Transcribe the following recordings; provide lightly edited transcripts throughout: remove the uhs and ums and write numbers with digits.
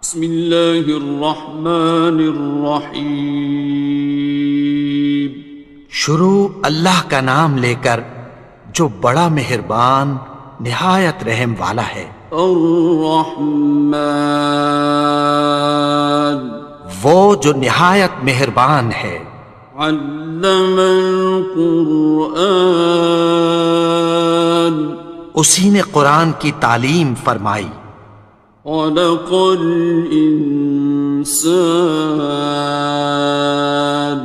بسم اللہ الرحمن الرحیم۔ شروع اللہ کا نام لے کر جو بڑا مہربان نہایت رحم والا ہے۔ الرحمن، وہ جو نہایت مہربان ہے۔ علم القرآن، اسی نے قرآن کی تعلیم فرمائی۔ خلق الانسان،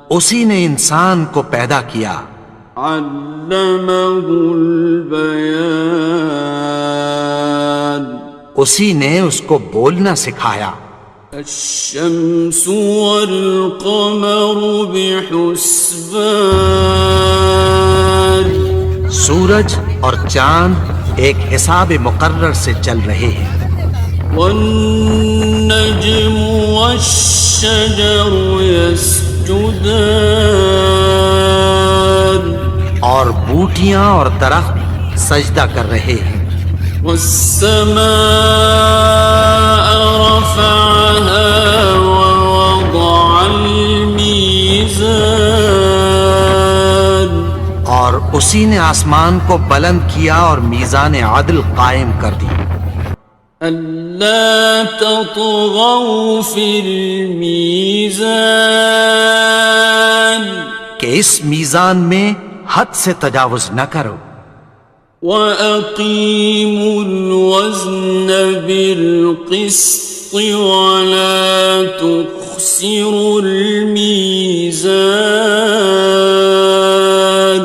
اسی نے انسان کو پیدا کیا۔ علمہ البیان، اسی نے اس کو بولنا سکھایا۔ الشمس والقمر بحسبان، سورج اور چاند ایک حساب مقرر سے چل رہے ہیں۔ والنجم والشجر يسجدان، اور بوٹیاں اور درخت سجدہ کر رہے ہیں۔ والسماء رفعها ووضع الميزان، اور اسی نے آسمان کو بلند کیا اور میزان عدل قائم کر دی۔ ألا تطغوا في الميزان، کہ اس میزان میں حد سے تجاوز نہ کرو۔ وَأَقِيمُوا الْوَزْنَ بِالْقِسْطِ وَلَا تُخْسِرُوا الْمِيزَانَ،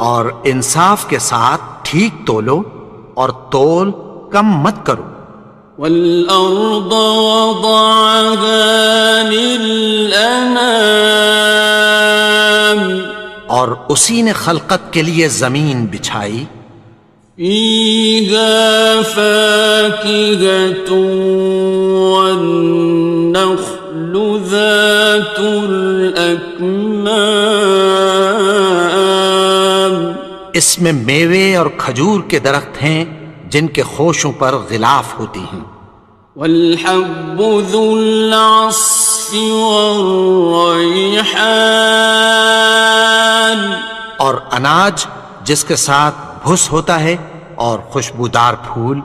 اور انصاف کے ساتھ ٹھیک تولو اور تول کم مت کرو۔ وَالْأَرْضَ وَضَعَهَا لِلْأَنَامِ، اور اسی نے خلقت کے لیے زمین بچھائی۔ فِيهَا فَاكِهَةٌ وَالنَّخْلُ ذَاتُ الْأَكْمَامِ، اس میں میوے اور کھجور کے درخت ہیں جن کے خوشوں پر غلاف ہوتی ہیں۔ وَالْحَبُّ ذُو الْعَصْفِ وَالرَّيْحَانِ، اور اناج جس کے ساتھ بھس ہوتا ہے اور خوشبودار پھول۔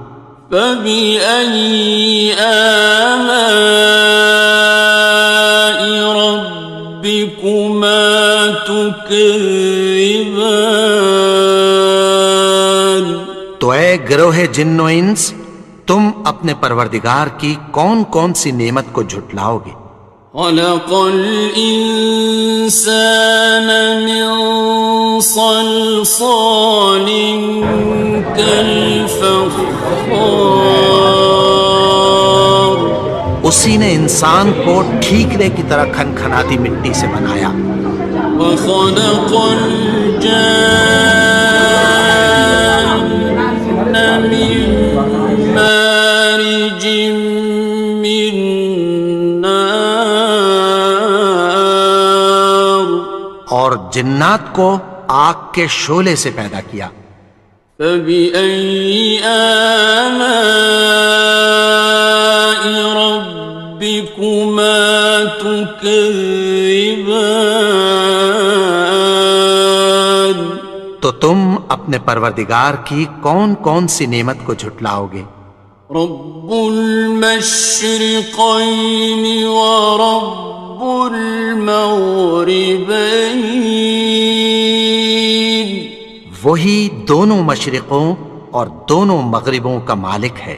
فَبِأَيِّ آلَاءِ رَبِّكُمَا تُكَذِّبَانِ، تو اے گروہ جن و انس، تم اپنے پروردگار کی کون کون سی نعمت کو جھٹلاؤ گے؟ خَلَقَ الْإِنسَانَ مِنْ صَلْصَالٍ كَالْفَخَّارِ، اسی نے انسان کو ٹھیکرے کی طرح کھنکھناتی مٹی سے بنایا۔ وَخَلَقَ الْجَانَّ مِن مَارِجٍ مِّن نَارٍ، اور جنات کو آگ کے شعلے سے پیدا کیا۔ فَبِأَيِّ آلَاءِ رَبِّكُمَا تُكَذِّبَانِ، تو تم اپنے پروردگار کی کون کون سی نعمت کو جھٹلاؤ گے؟ رب المشرقین ورب المغربین، وہی دونوں مشرقوں اور دونوں مغربوں کا مالک ہے۔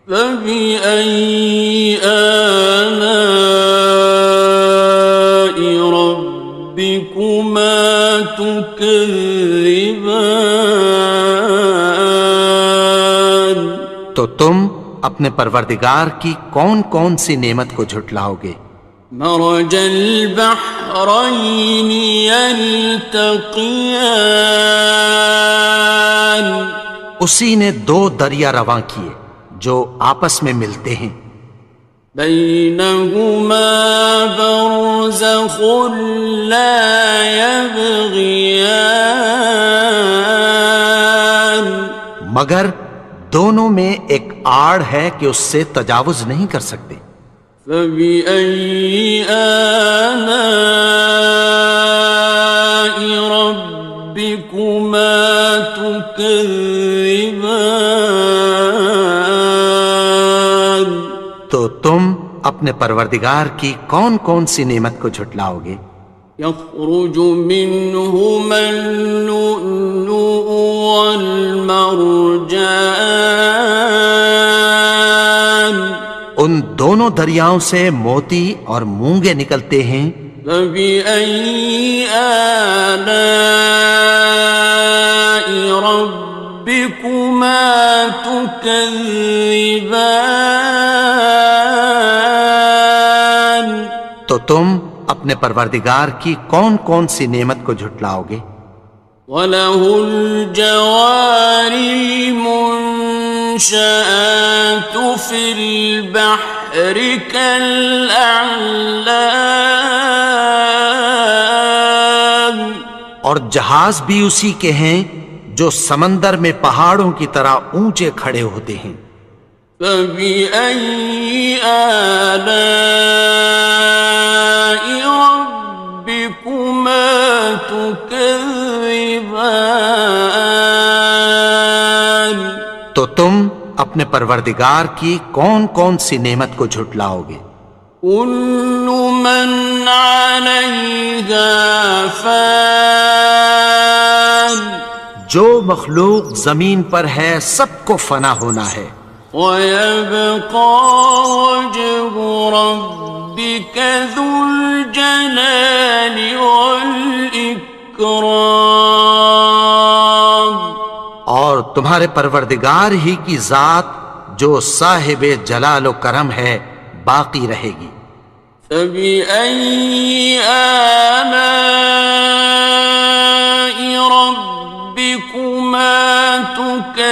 فَبِأَيِّ آلَاءِ رَبِّكُمَا تُكَذِّبَانِ، تو تم اپنے پروردگار کی کون کون سی نعمت کو جھٹلاؤ گے؟ مرج البحرین یلتقیان، اسی نے دو دریا رواں کیے جو آپس میں ملتے ہیں۔ بینہما برزخ لا یبغیان، مگر دونوں میں ایک آڑ ہے کہ اس سے تجاوز نہیں کر سکتے۔ فبأي آلاء ربكما تكذبان؟ تو تم اپنے پروردگار کی کون کون سی نعمت کو جھٹلاؤ گے؟ يخرج منهما اللؤلؤ والمرجان، ان دونوں دریاؤں سے موتی اور مونگے نکلتے ہیں۔ فبأي آلاء ربكما تكذبان؟ تو تم اپنے پروردگار کی کون کون سی نعمت کو جھٹلاؤ گے؟ وَلَهُ الْجَوَارِ الْمُنشَآتُ فِي الْبَحْرِ كَالْأَعْلَامِ، اور جہاز بھی اسی کے ہیں جو سمندر میں پہاڑوں کی طرح اونچے کھڑے ہوتے ہیں۔ فَبِأَيِّ آلَاءِ رَبِّكُمَا تُكَذِّبَانِ؟ تو تم اپنے پروردگار کی کون کون سی نعمت کو جھٹلاؤ گے؟ كُلُّ مَنْ عَلَيْهَا فَانٍ، جو مخلوق زمین پر ہے سب کو فنا ہونا ہے۔ وَيَبْقَى وَجْهُ رَبِّكَ ذُو الْجَلَالِ وَالْإِكْرَامِ، اور تمہارے پروردگار ہی کی ذات جو صاحب جلال و کرم ہے باقی رہے گی۔ فَبِأَيِّ آلَاءِ رَبِّكُمَا تُكَذِّبَانِ؟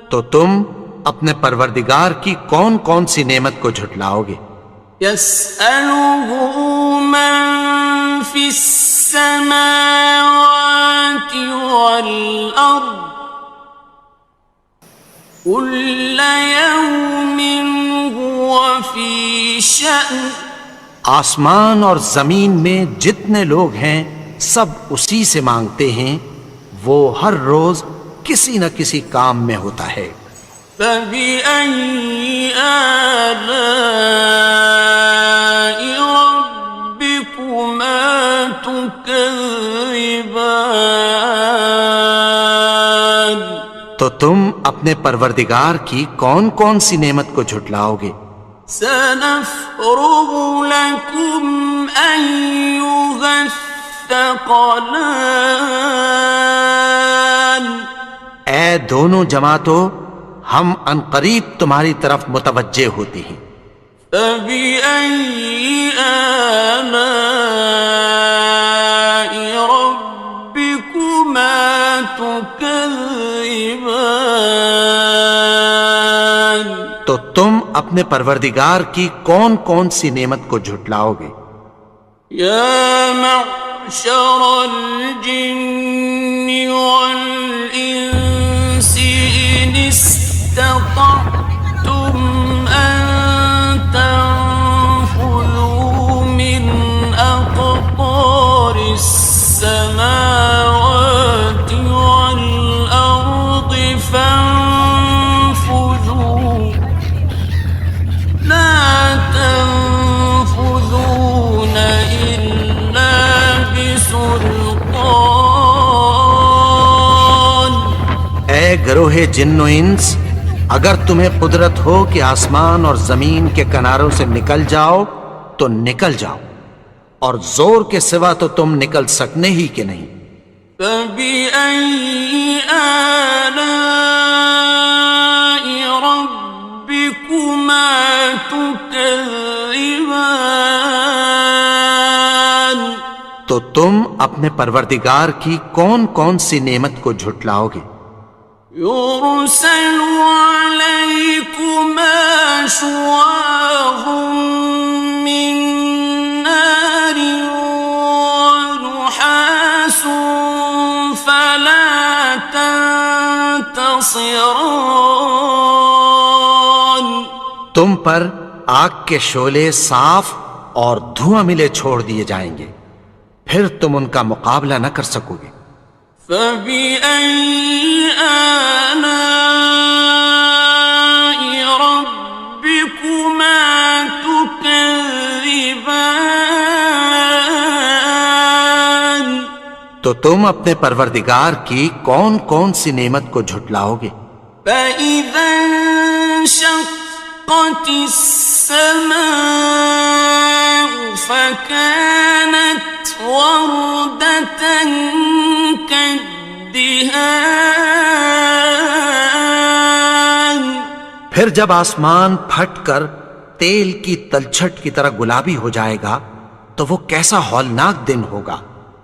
تو تم اپنے پروردگار کی کون کون سی نعمت کو جھٹلاؤ گے؟ يَسْأَلُهُ مَن فِي السَّمَاوَاتِ وَالْأَرْضِ كُلَّ يَوْمٍ هُوَ فِي شَأْنٍ، آسمان اور زمین میں جتنے لوگ ہیں سب اسی سے مانگتے ہیں، وہ ہر روز کسی نہ کسی کام میں ہوتا ہے۔ فَبِأَيِّ آلَاءِ رَبِّكُمَا تُكَذِّبَانِ؟ تو تم اپنے پروردگار کی کون کون سی نعمت کو جھٹلاؤ گے؟ سَنَفْرُغُ لَكُمْ أَيُّهَ الثَّقَلَانِ، اے دونوں جماعتوں، ہم عنقریب تمہاری طرف متوجہ ہوتے ہیں۔ فَبِأَيِّ آلَاءِ رَبِّكُمَا تُكَذِّبَانِ؟ تو تم اپنے پروردگار کی کون کون سی نعمت کو جھٹلاؤ گے؟ يَا مَعْشَرَ الْجِنِّ وَالْإِنسِ إِنِ اسْتَطَعْتُمْ أَن تَنفُذُوا مِنْ أَقْطَارِ السَّمَاوَاتِ وَالْأَرْضِ فَانفُذُوا لَا تَنفُذُونَ إِلَّا بِسُلْطَانٍ۔ اے گروہ جن و انس، اگر تمہیں قدرت ہو کہ آسمان اور زمین کے کناروں سے نکل جاؤ تو نکل جاؤ، اور زور کے سوا تو تم نکل سکنے ہی کہ نہیں۔ فَبِأَيِّ آلَاءِ رَبِّكُمَا تُكَذِّبَانِ؟ تو تم اپنے پروردگار کی کون کون سی نعمت کو جھٹلاؤ گے؟ يُرْسَلُ عَلَيْكُمَا شُوَاظٌ مِّن نَّارٍ وَنُحَاسٌ تنتصران تم پر آگ کے شعلے صاف اور دھواں ملے چھوڑ دیے جائیں گے، پھر تم ان کا مقابلہ نہ کر سکو گے۔ فبأي آلاء ربكما تكذبان تو تم اپنے پروردگار کی کون کون سی نعمت کو جھٹلاؤ گے؟ فإذا انشقت السماء فكانت وردة كالدهان پھر جب آسمان پھٹ کر تیل کی تلچھٹ کی طرح گلابی ہو جائے گا تو وہ کیسا ہولناک دن ہوگا۔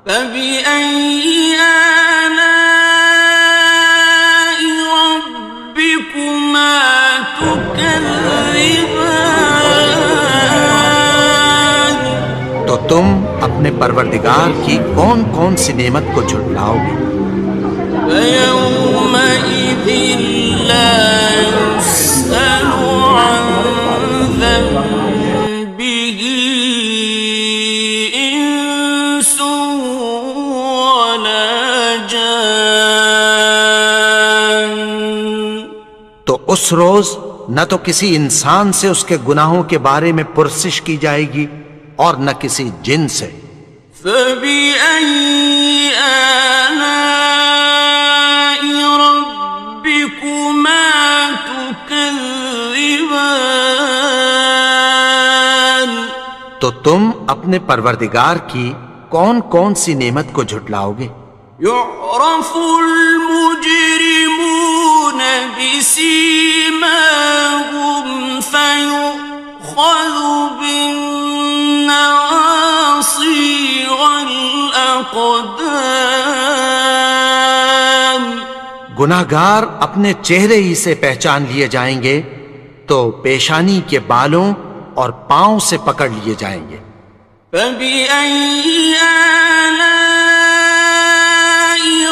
فبأي آلاء ربكما تكذبان تو تم اپنے پروردگار کی کون کون سی نعمت کو جھٹلاؤ گے؟ فيومئذ لا يسأل عن ذنبه إنس ولا جان تو اس روز نہ تو کسی انسان سے اس کے گناہوں کے بارے میں پرسش کی جائے گی اور نہ کسی جن سے۔ فبأي آلاء ربكما تكذبان تو تم اپنے پروردگار کی کون کون سی نعمت کو جھٹلاؤ گے؟ يعرف المجرمون بسيماهم فيؤخذ بالنواصي والأقدام گناہگار اپنے چہرے ہی سے پہچان لیے جائیں گے تو پیشانی کے بالوں اور پاؤں سے پکڑ لیے جائیں گے۔ فبأي آلاء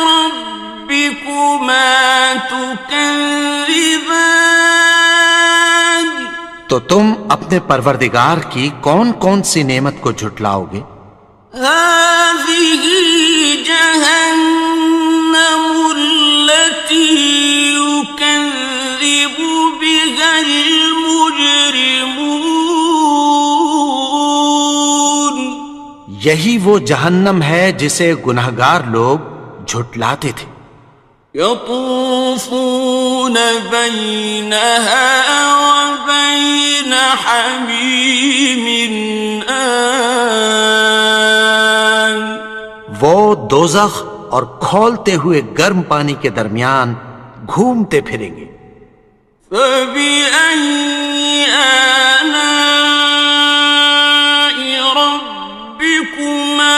ربكما تكذبان تو تم اپنے پروردگار کی کون کون سی نعمت کو جھٹلاؤ گے؟ هذه جهنم التي يكذب بها المجرمون یہی وہ جہنم ہے جسے گناہگار لوگ جھٹلاتے تھے۔ يطوفون بينها وبين حميم آن وہ دوزخ اور کھولتے ہوئے گرم پانی کے درمیان گھومتے پھریں گے۔ فبأي آلاء ربكما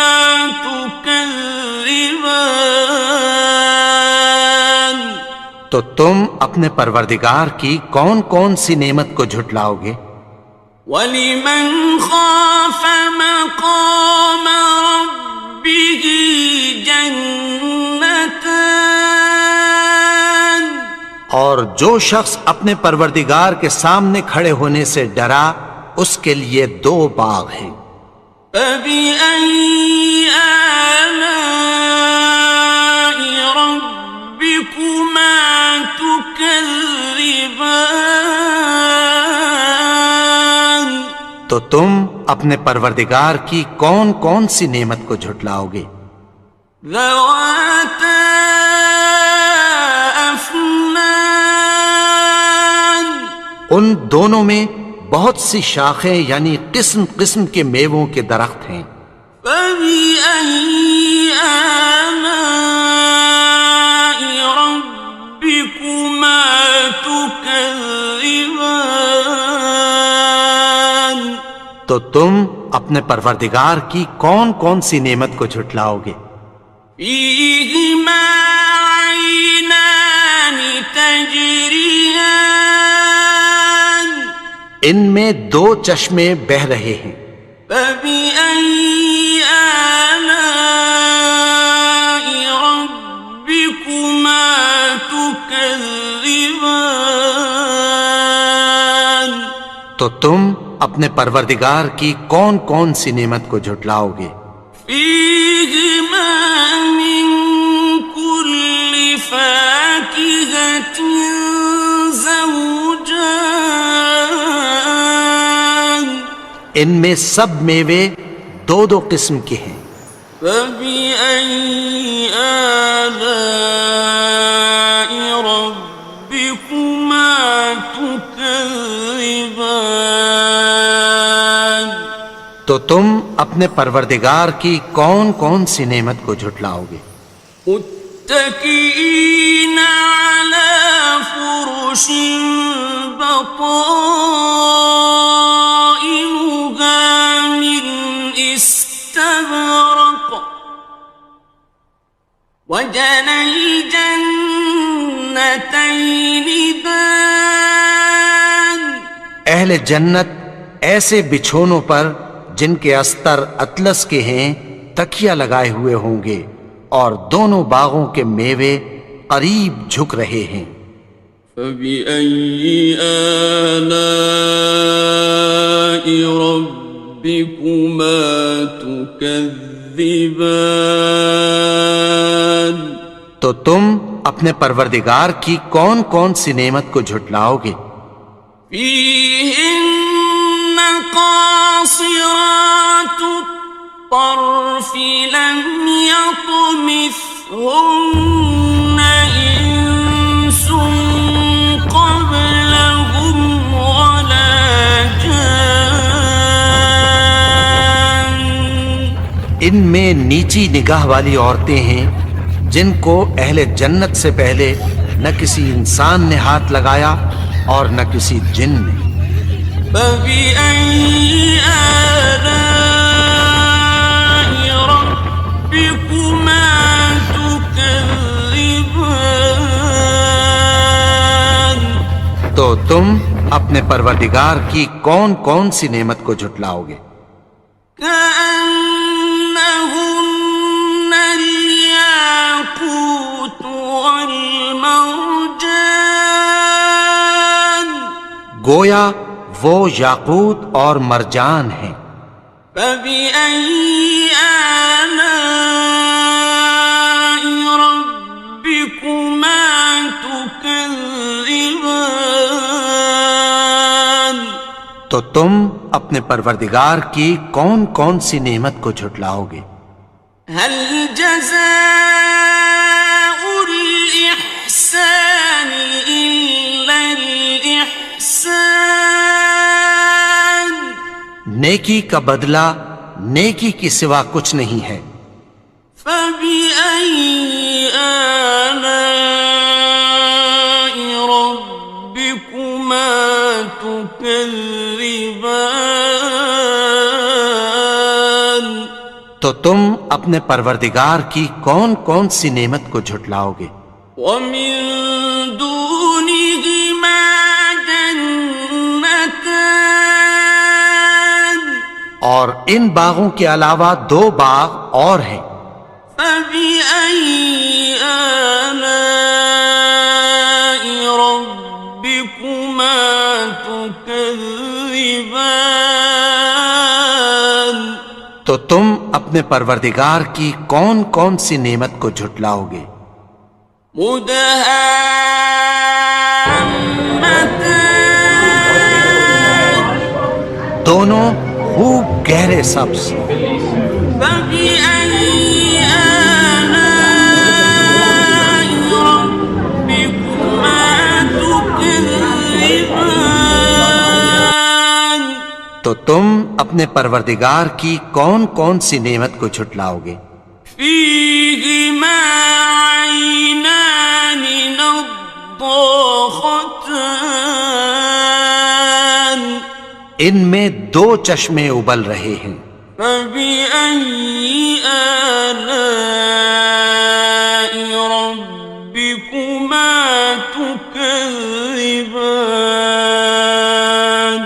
تكذبان تو تم اپنے پروردگار کی کون کون سی نعمت کو جھٹلاؤ گے؟ وَلِمَنْ خَافَ مَقَامَ رَبِّهِ جَنَّتَانِ اور جو شخص اپنے پروردگار کے سامنے کھڑے ہونے سے ڈرا اس کے لیے دو باغ ہیں۔ فَبِأَيِّ آلَاءِ رَبِّكُمَا تُكَذِّبَانِ تو تم اپنے پروردگار کی کون کون سی نعمت کو جھٹلاؤ گے؟ ذَوَاتَا أَفْنَانٍ ان دونوں میں بہت سی شاخیں یعنی قسم قسم کے میووں کے درخت ہیں۔ فَبِأَيِّ آلَاءِ رَبِّكُمَا تُكَذِّبَانِ تو تم اپنے پروردگار کی کون کون سی نعمت کو جھٹلاؤ گے؟ فِيهِمَا عَيْنَانِ تَجْرِيَانِ ان میں دو چشمے بہہ رہے ہیں۔ فَبِأَيِّ آلَاءِ رَبِّكُمَا تُكَذِّبَانِ تكذبان تو تم اپنے پروردگار کی کون کون سی نعمت کو جھٹلاؤ گے؟ فيهما من كل فاكهة زوجان ان میں سب میوے دو دو قسم کے ہیں۔ فبأي آلاء ربكما تكذبان تو تم اپنے پروردگار کی کون کون سی نعمت کو جھٹلاؤ گے؟ متكئين على فرش بطائنها من استبرق وجنى الجنتين دان اہل جنت ایسے بچھونوں پر جن کے استر اطلس کے ہیں تکیہ لگائے ہوئے ہوں گے اور دونوں باغوں کے میوے قریب جھک رہے ہیں۔ فبأي آلاء ربكما تكذبان تو تم اپنے پروردگار کی کون کون سی نعمت کو جھٹلاؤ گے؟ فيهن قاصرات الطرف لم يطمثهن إنس قبلهم ولا جان ان میں نیچی نگاہ والی عورتیں ہیں جن کو اہل جنت سے پہلے نہ کسی انسان نے ہاتھ لگایا اور نہ کسی جن نے۔ فبأي آلاء ربكما تكذبان تو تم اپنے پروردگار کی کون کون سی نعمت کو جھٹلاؤ گے؟ كأنهن الياقوت والمرجان گویا وہ یاقوت اور مرجان ہیں۔ فبأي آلاء ربكما تكذبان تو تم اپنے پروردگار کی کون کون سی نعمت کو جھٹلاؤ گے؟ هل جزاء الإحسان إلا الإحسان نیکی کا بدلہ نیکی کی سوا کچھ نہیں ہے۔ فبأي آلاء ربكما تكذبان تو تم اپنے پروردگار کی کون کون سی نعمت کو جھٹلاؤ گے؟ ومن دونهما جنتان اور ان باغوں کے علاوہ دو باغ اور ہیں۔ فبأي آلاء ربكما تكذبان تو تم اپنے پروردگار کی کون کون سی نعمت کو جھٹلاؤ گے؟ مدهامتان دونوں خوب گہرے سبز۔ فبأي آلاء ربكما تكذبان تو تم اپنے پروردگار کی کون کون سی نعمت کو جھٹلاؤ گے؟ فيهما عينان نضاختان ان میں دو چشمے ابل رہے ہیں۔ فبأي آلاء ربكما تكذبان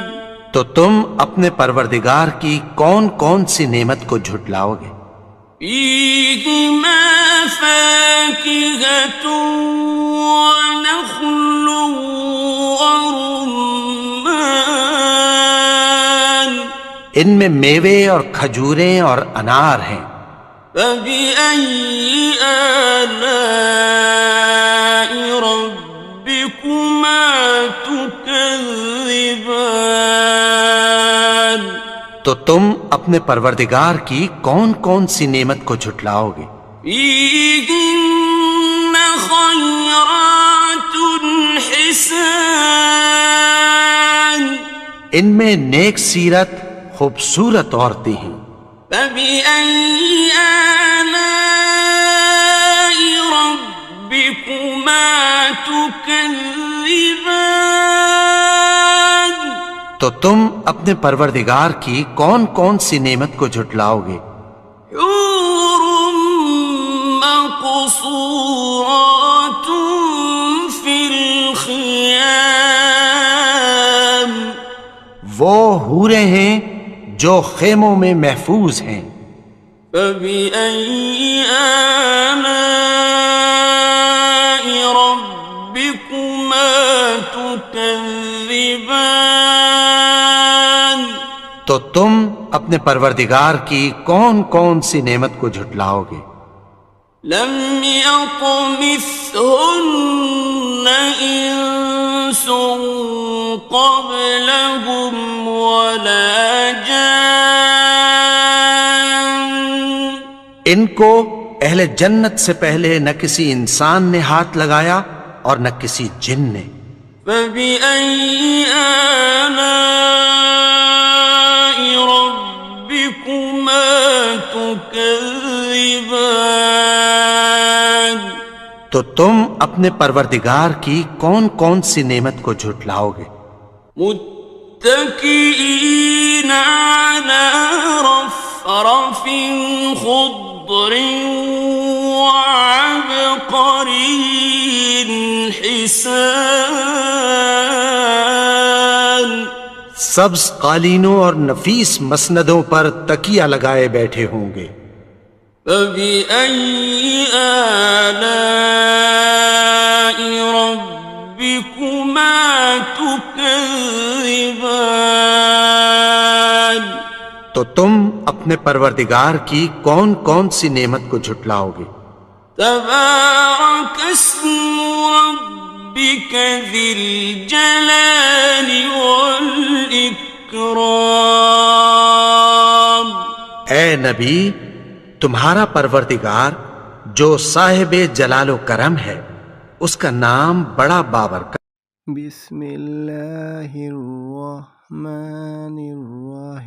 تو تم اپنے پروردگار کی کون کون سی نعمت کو جھٹلاؤ گے؟ فيهما فاكهة ونخل ورمان ان میں میوے اور کھجوریں اور انار ہیں. فبأي آلاء ربكما تكذبان تو تم اپنے پروردگار کی کون کون سی نعمت کو جھٹلاؤ گے؟ فيهن خيرات حسان ان میں نیک سیرت خوبصورت عورتیں ہیں. فبأي آلاء ربكما تكذبان تو تم اپنے پروردگار کی کون کون سی نعمت کو جھٹلاؤ گے؟ حور مقصورات في الخيام وہ حوریں ہیں جو خیموں میں محفوظ ہیں. فبأي آلاء ربكما تكذبان تو تم اپنے پروردگار کی کون کون سی نعمت کو جھٹلاؤ گے؟ لم يطمثهن إنس قبلهم ولا جان ان کو اہل جنت سے پہلے نہ کسی انسان نے ہاتھ لگایا اور نہ کسی جن نے. فبأي آلاء ربكما تكذبان تو تم اپنے پروردگار کی کون کون سی نعمت کو جھٹلاؤ گے؟ متكئين على رفرف خضر وعبقري حسان سبز قالینوں اور نفیس مسندوں پر تکیہ لگائے بیٹھے ہوں گے. فبأي آلاء ربكما تكذبان تو تم اپنے پروردگار کی کون کون سی نعمت کو جھٹلاؤ گے؟ تبارك اسم ربك ذي الجلال والإكرام اے نبی، تمہارا پروردگار جو صاحب جلال و کرم ہے، اس کا نام بڑا بابرکت. بسم اللہ الرحمن الرحیم